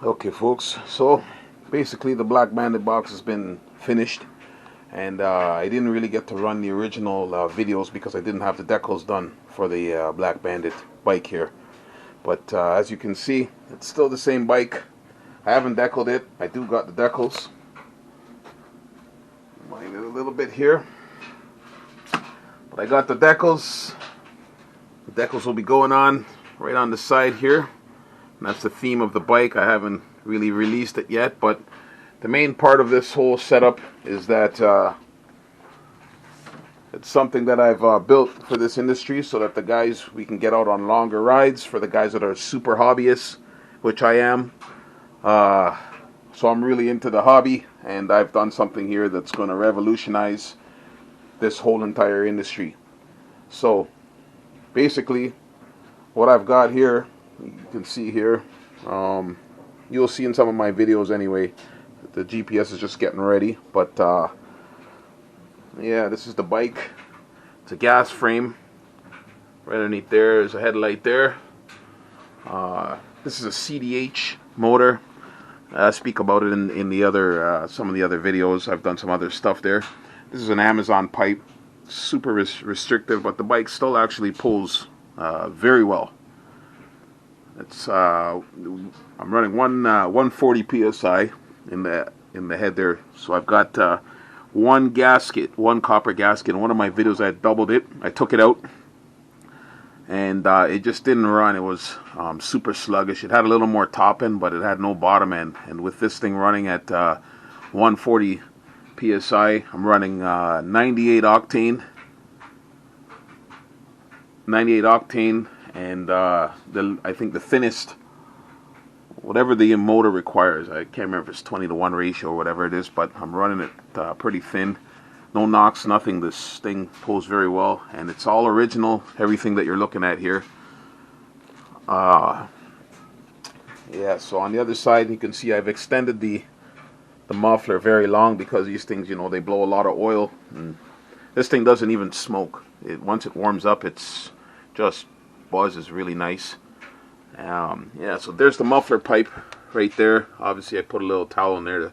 Okay, folks, so basically the Black Bandit box has been finished, and I didn't really get to run the original videos because I didn't have the decals done for the Black Bandit bike here. But as you can see, it's still the same bike. I haven't decaled it. I do got the decals. Mind it a little bit here, but I got the decals. The decals will be going on right on the side here. And that's the theme of the bike. I haven't really released it yet, but the main part of this whole setup is that it's something that I've built for this industry so that the guys, we can get out on longer rides for the guys that are super hobbyists, which I am. So I'm really into the hobby, and I've done something here that's going to revolutionize this whole entire industry. So basically what I've got here, you can see here, you'll see in some of my videos anyway. The GPS is just getting ready, but yeah, this is the bike. It's a gas frame. Right underneath there is a headlight there. This is a CDH motor. I speak about it in the other some of the other videos. I've done some other stuff there. This is an Amazon pipe, super restrictive, but the bike still actually pulls very well. It's I'm running 140 psi in the head there. So I've got one gasket, one copper gasket. In one of my videos I doubled it. I took it out, and it just didn't run. It was super sluggish. It had a little more top end, but it had no bottom end. And with this thing running at 140 psi, I'm running 98 octane. And I think the thinnest, whatever the motor requires, I can't remember if it's 20-to-1 ratio or whatever it is, but I'm running it pretty thin. No knocks, nothing. This thing pulls very well, and it's all original, everything that you're looking at here. Yeah, so on the other side, you can see I've extended the muffler very long because these things, you know, they blow a lot of oil. And this thing doesn't even smoke. Once it warms up, it's just buzzes really nice. Yeah, so there's the muffler pipe right there. Obviously I put a little towel in there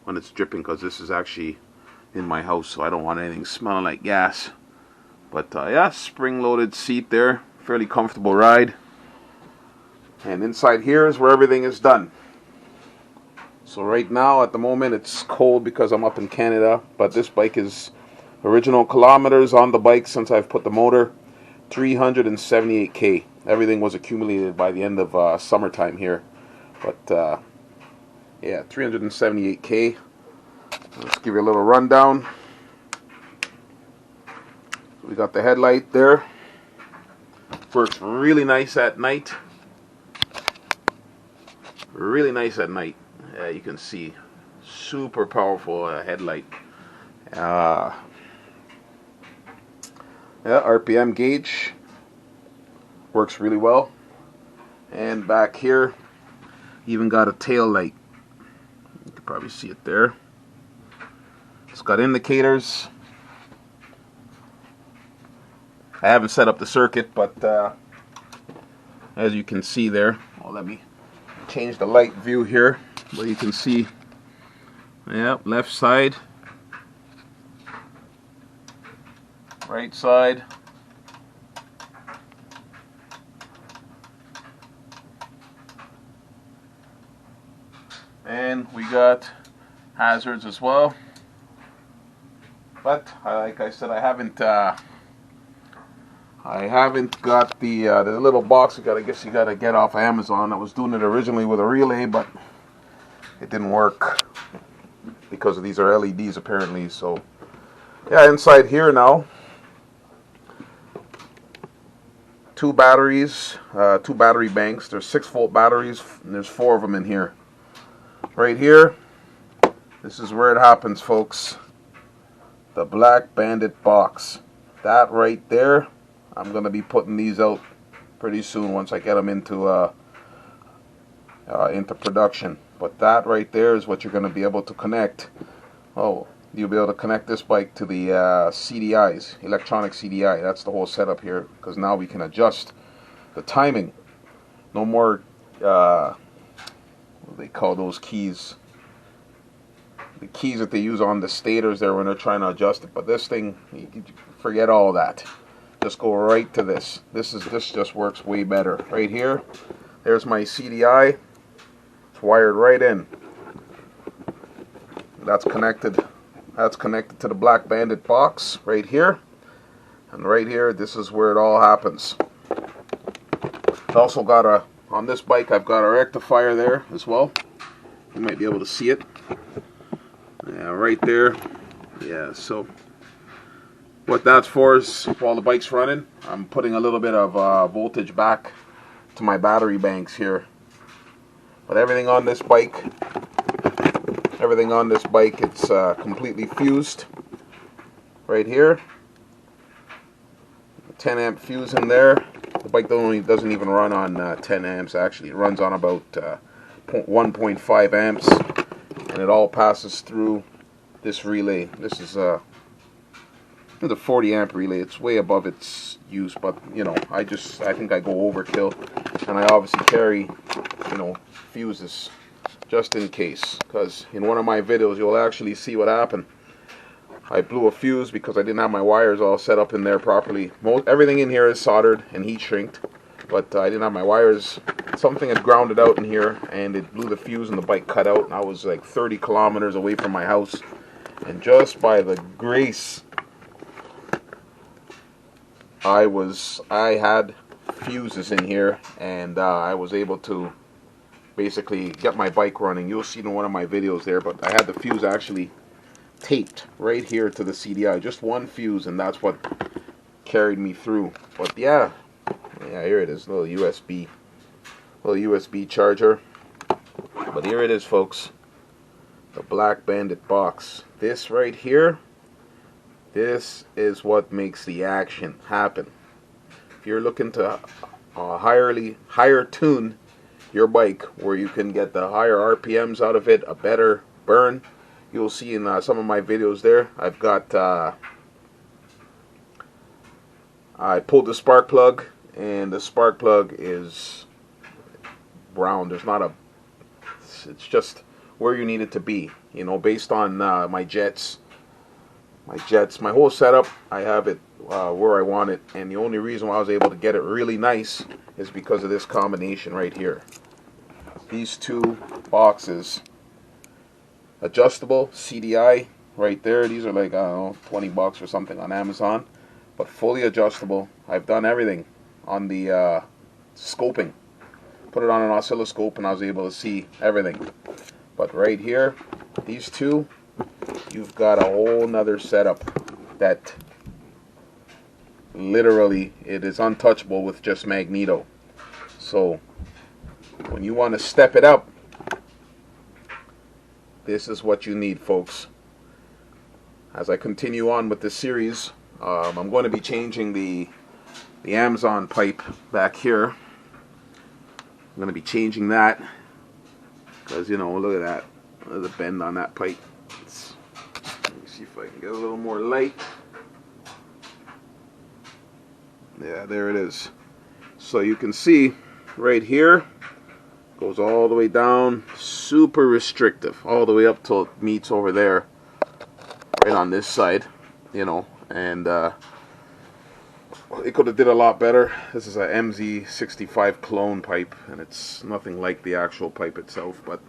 when it's dripping, because this is actually in my house, so I don't want anything smelling like gas. But yeah, spring loaded seat there, fairly comfortable ride. And inside here is where everything is done. So right now at the moment it's cold because I'm up in Canada, but this bike is original kilometers on the bike since I've put the motor, 378k. Everything was accumulated by the end of summertime here. But yeah, 378k. Let's give you a little rundown. We got the headlight there. Works really nice at night. Really nice at night. You can see super powerful headlight. Yeah, RPM gauge works really well. And back here, even got a tail light. You can probably see it there. It's got indicators. I haven't set up the circuit, but as you can see there, well, let me change the light view here, where you can see, yeah, left side, right side, and we got hazards as well. But like I said, I haven't got the little box. I guess you gotta get off Amazon. I was doing it originally with a relay, but it didn't work because of these are LEDs apparently. So yeah, inside here now, two batteries, two battery banks. There's 6-volt batteries, and there's 4 of them in here. Right here, this is where it happens, folks. The Black Bandit box. That right there, I'm going to be putting these out pretty soon once I get them into production. But that right there is what you're going to be able to connect. Oh, you'll be able to connect this bike to the CDIs, electronic CDI. That's the whole setup here, because now we can adjust the timing. No more they call those keys. The keys that they use on the stators there when they're trying to adjust it. But this thing, you forget all that. Just go right to this. This just works way better. Right here, there's my CDI. It's wired right in. That's connected. That's connected to the Black Bandit box right here. And right here, this is where it all happens. I've also got on this bike, I've got a rectifier there as well. You might be able to see it. Yeah, right there. Yeah, so what that's for is while the bike's running, I'm putting a little bit of voltage back to my battery banks here. But everything on this bike, it's completely fused. Right here, 10 amp fuse in there. The bike doesn't even run on 10 amps. Actually, it runs on about 1.5 amps, and it all passes through this relay. This is a 40 amp relay. It's way above its use, but you know, I think I go overkill, and I obviously carry, you know, fuses just in case, because in one of my videos you'll actually see what happened. I blew a fuse because I didn't have my wires all set up in there properly. Everything in here is soldered and heat shrinked, but I didn't have my wires. Something had grounded out in here, and it blew the fuse, and the bike cut out. And I was like 30 kilometers away from my house, and just by the grace, I had fuses in here, and I was able to basically get my bike running. You'll see in one of my videos there, but I had the fuse actually taped right here to the CDI, just one fuse, and that's what carried me through. But yeah, here it is, little USB charger. But here it is, folks, the Black Bandit box. This right here, this is what makes the action happen. If you're looking to higher tune your bike, where you can get the higher RPMs out of it, a better burn, you'll see in some of my videos there, I've got, I pulled the spark plug, and the spark plug is brown. There's not it's just where you need it to be, you know, based on my jets, my whole setup. I have it where I want it, and the only reason why I was able to get it really nice is because of this combination right here. These two boxes. Adjustable CDI right there. These are like, I don't know, 20 bucks or something on Amazon, but fully adjustable. I've done everything on the scoping. Put it on an oscilloscope, and I was able to see everything. But right here, these two, you've got a whole nother setup that literally, it is untouchable with just magneto. So when you want to step it up, this is what you need, folks. As I continue on with this series, I'm going to be changing the Amazon pipe back here. I'm going to be changing that because, you know, look at that. There's a bend on that pipe. Let me see if I can get a little more light. Yeah, there it is. So you can see right here, goes all the way down, super restrictive, all the way up till it meets over there, right on this side, you know, and it could have did a lot better. This is a MZ65 clone pipe, and it's nothing like the actual pipe itself, but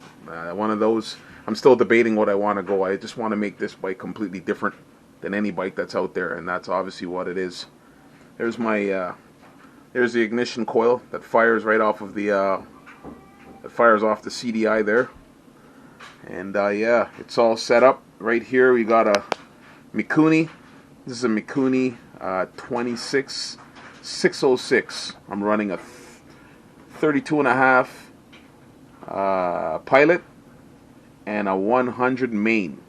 one of those, I'm still debating what I want to go. I just want to make this bike completely different than any bike that's out there, and that's obviously what it is. There's my, there's the ignition coil that fires right off of the, it fires off the CDI there, and yeah, it's all set up. Right here we got a Mikuni. This is a Mikuni 26606. I'm running a 32.5 pilot and a 100 main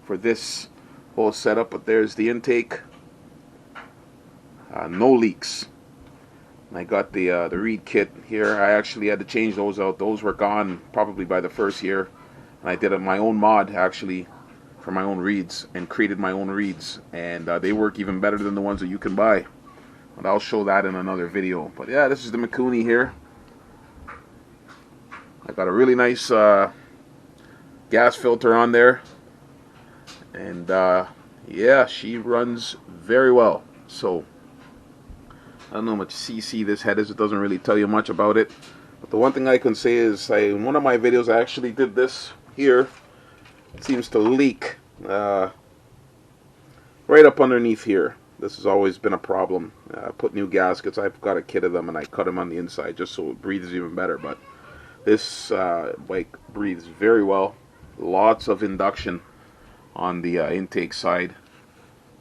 for this whole setup. But there's the intake, no leaks. I got the reed kit here. I actually had to change those out. Those were gone probably by the first year. And I did my own mod actually for my own reeds and created my own reeds. And they work even better than the ones that you can buy. But I'll show that in another video. But yeah, this is the Mikuni here. I got a really nice gas filter on there, and yeah, she runs very well. So I don't know how much cc this head is. It doesn't really tell you much about it, but the one thing I can say is in one of my videos I actually did this here. It seems to leak right up underneath here. This has always been a problem. Put new gaskets. I've got a kit of them, and I cut them on the inside just so it breathes even better. But this bike breathes very well. Lots of induction on the intake side,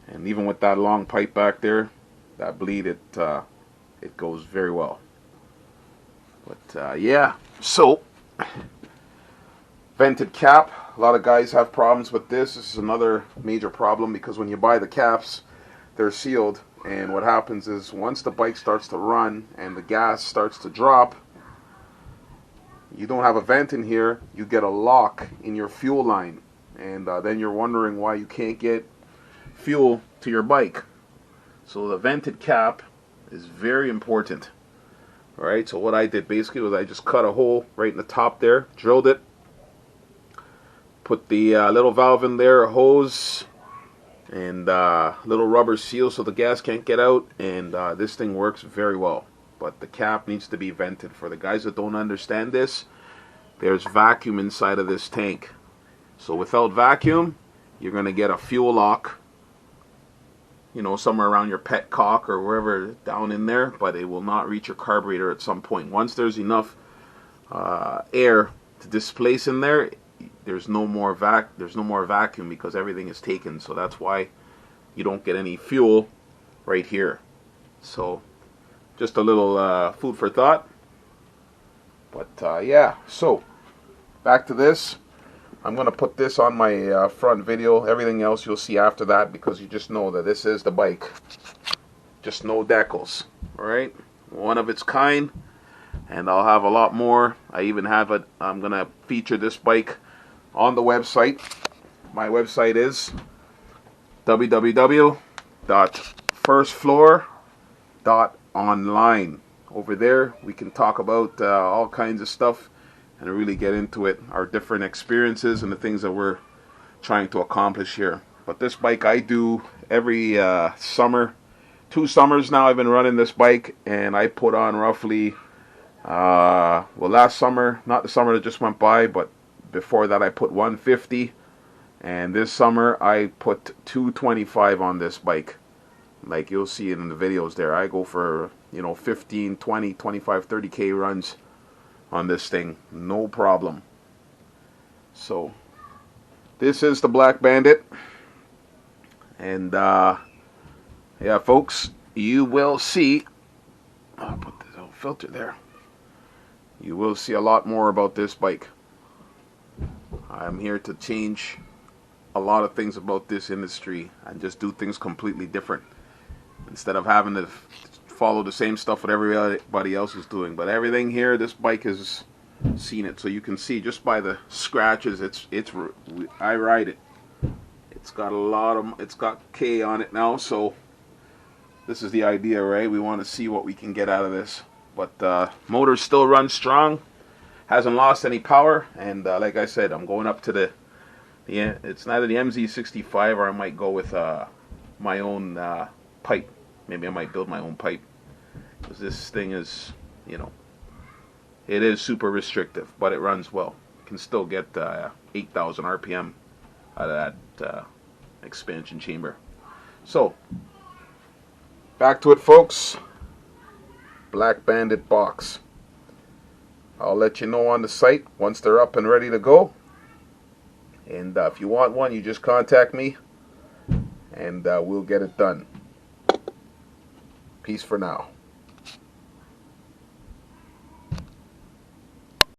and even with that long pipe back there, that bleed, it goes very well. But yeah, so vented cap. A lot of guys have problems with this. This is another major problem, because when you buy the caps, they're sealed, and what happens is once the bike starts to run and the gas starts to drop, you don't have a vent in here, you get a lock in your fuel line, and then you're wondering why you can't get fuel to your bike. So the vented cap is very important. Alright, so what I did basically was I just cut a hole right in the top there, drilled it, put the little valve in there, a hose, and little rubber seal so the gas can't get out, and this thing works very well. But the cap needs to be vented. For the guys that don't understand this, there's vacuum inside of this tank. So without vacuum, you're going to get a fuel lock, you know, somewhere around your petcock or wherever down in there, but it will not reach your carburetor at some point. Once there's enough air to displace in there, there's no more vacuum, because everything is taken. So that's why you don't get any fuel right here. So just a little food for thought. But yeah, so back to this. I'm going to put this on my front video. Everything else you'll see after that, because you just know that this is the bike. Just no decals. Alright? One of its kind. And I'll have a lot more. I even have it. I'm going to feature this bike on the website. My website is www.firstfloor.online. Over there we can talk about all kinds of stuff and really get into it, our different experiences and the things that we're trying to accomplish here. But this bike I do every summer. 2 summers now I've been running this bike, and I put on roughly well, last summer, not the summer that just went by, but before that I put 150, and this summer I put 225 on this bike. Like you'll see it in the videos there. I go for, you know, 15, 20, 25, 30k runs on this thing, no problem. So this is the Black Bandit, and yeah folks, you will see, I'll put this little filter there, you will see a lot more about this bike. I'm here to change a lot of things about this industry and just do things completely different, instead of having to follow the same stuff that everybody else is doing. But everything here, this bike has seen it, so you can see just by the scratches, I ride it. It's got K on it now, so this is the idea, right? We want to see what we can get out of this. But motor still runs strong, hasn't lost any power, and like I said, I'm going up to it's either the MZ65 or I might go with my own pipe. Maybe I might build my own pipe, because this thing is, you know, it is super restrictive, but it runs well. You can still get 8,000 RPM out of that expansion chamber. So back to it, folks. Black Bandit Box. I'll let you know on the site once they're up and ready to go. And if you want one, you just contact me, and we'll get it done. Peace for now.